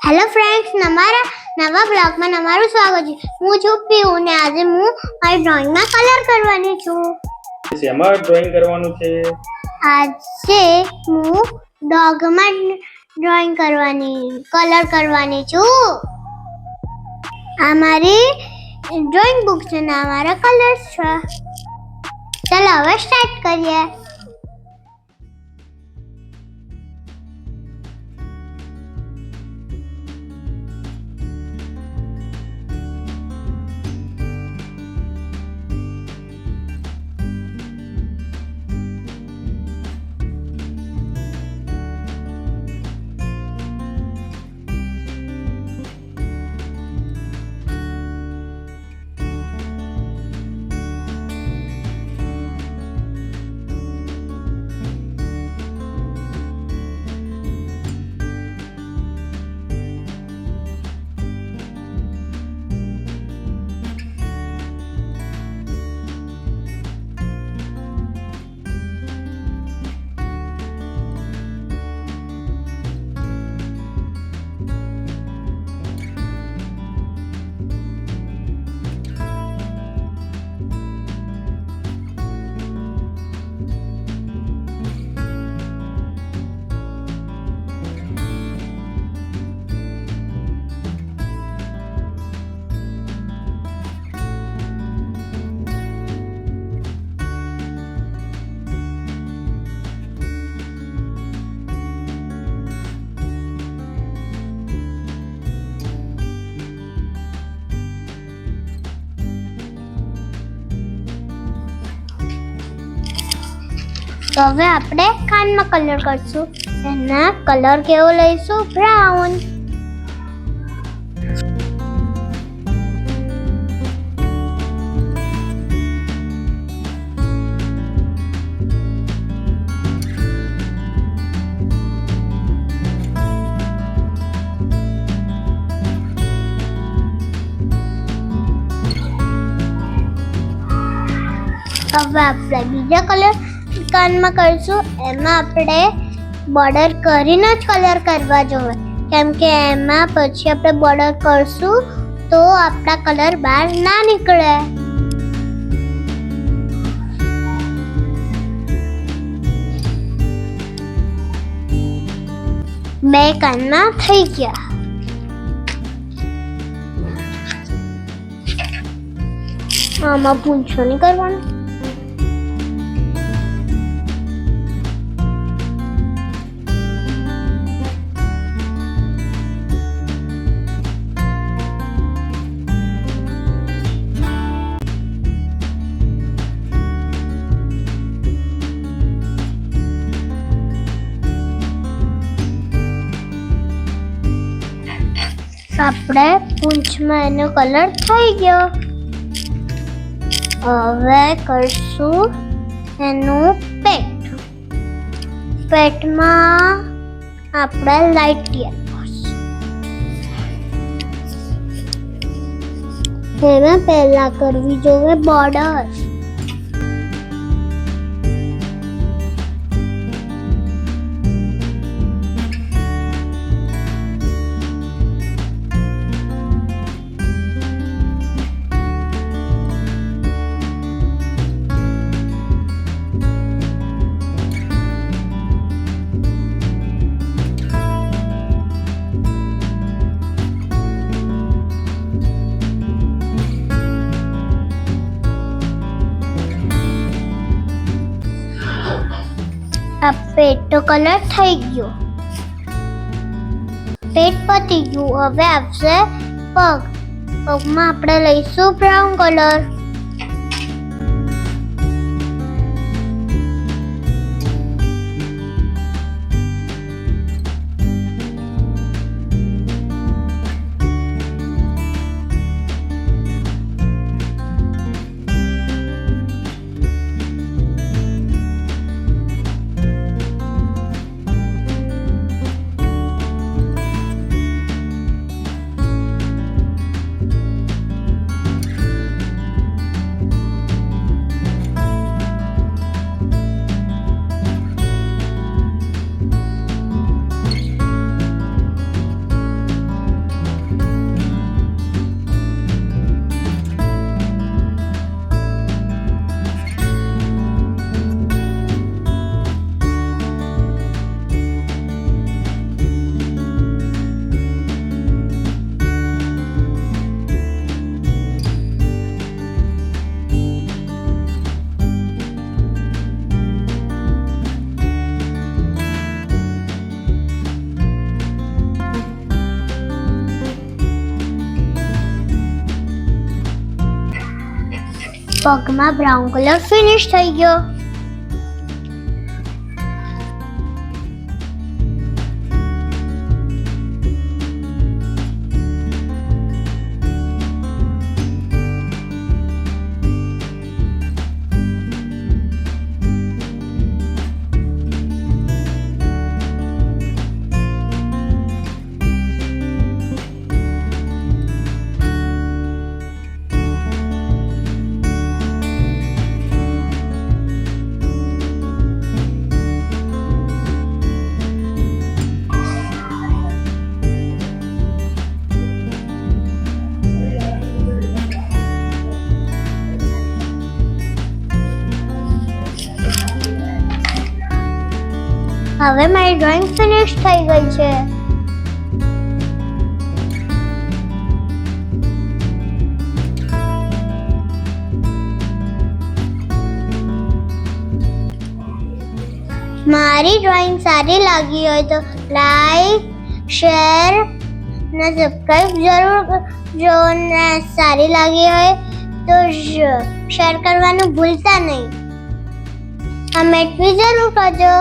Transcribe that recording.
Hello friends, નવા બ્લોગમાં તમારું સ્વાગત છે. હું છું પીયુ ને આજે હું મારી ડ્રોઈંગમાં કલર કરવાની છું. શેમાં ડ્રોઈંગ કરવાનું છે? આજે હું ડોગમાં કલર કરવાની છું. આ મારી ડ્રોઈંગ બુક છે ને આ મારા કલર્સ છે. ચાલો હવે સ્ટાર્ટ કરીએ. તો હવે આપણે કાનમાં કલર કરશું. એના કલર કેવો લઈશું? બ્રાઉન. હવે આપણે બીજા કલર કાનમાં કરશું. એમાં આપણે બોર્ડર કરીને જ કલર કરવા જોઈએ, કેમ કે એમાં પછી આપણે બોર્ડર કરશું તો આપણા કલર બહાર ના નીકળે. બે કાનમાં થઈ ગયા. આમાં પૂંછો નહીં કરવાનું. આપણે પૂંછમાં એનો કલર થઈ ગયો. હવે કરશું એનું પેટ. પેટમાં આપણે લાઈટ યલો એમાં પહેલા કરવી જોઈએ બોર્ડર. આ પેટનો કલર થઈ ગયો. પેટ પતી ગયું. હવે આવશે પગ. પગમાં આપણે લઈશું બ્રાઉન કલર. પગમાં બ્રાઉન કલર ફિનિશ થઈ ગયો. હવે મારી ડ્રોઈંગ ફિનિશ થઈ ગઈ છે. મારી ડ્રોઈંગ સારી લાગી હોય તો લાઈક, શેર ને સબસ્ક્રાઇબ જરૂર કરજો. ને સારી લાગી હોય તો શેર કરવાનું ભૂલતા નહીં. કમેન્ટ બી જરૂર કરજો.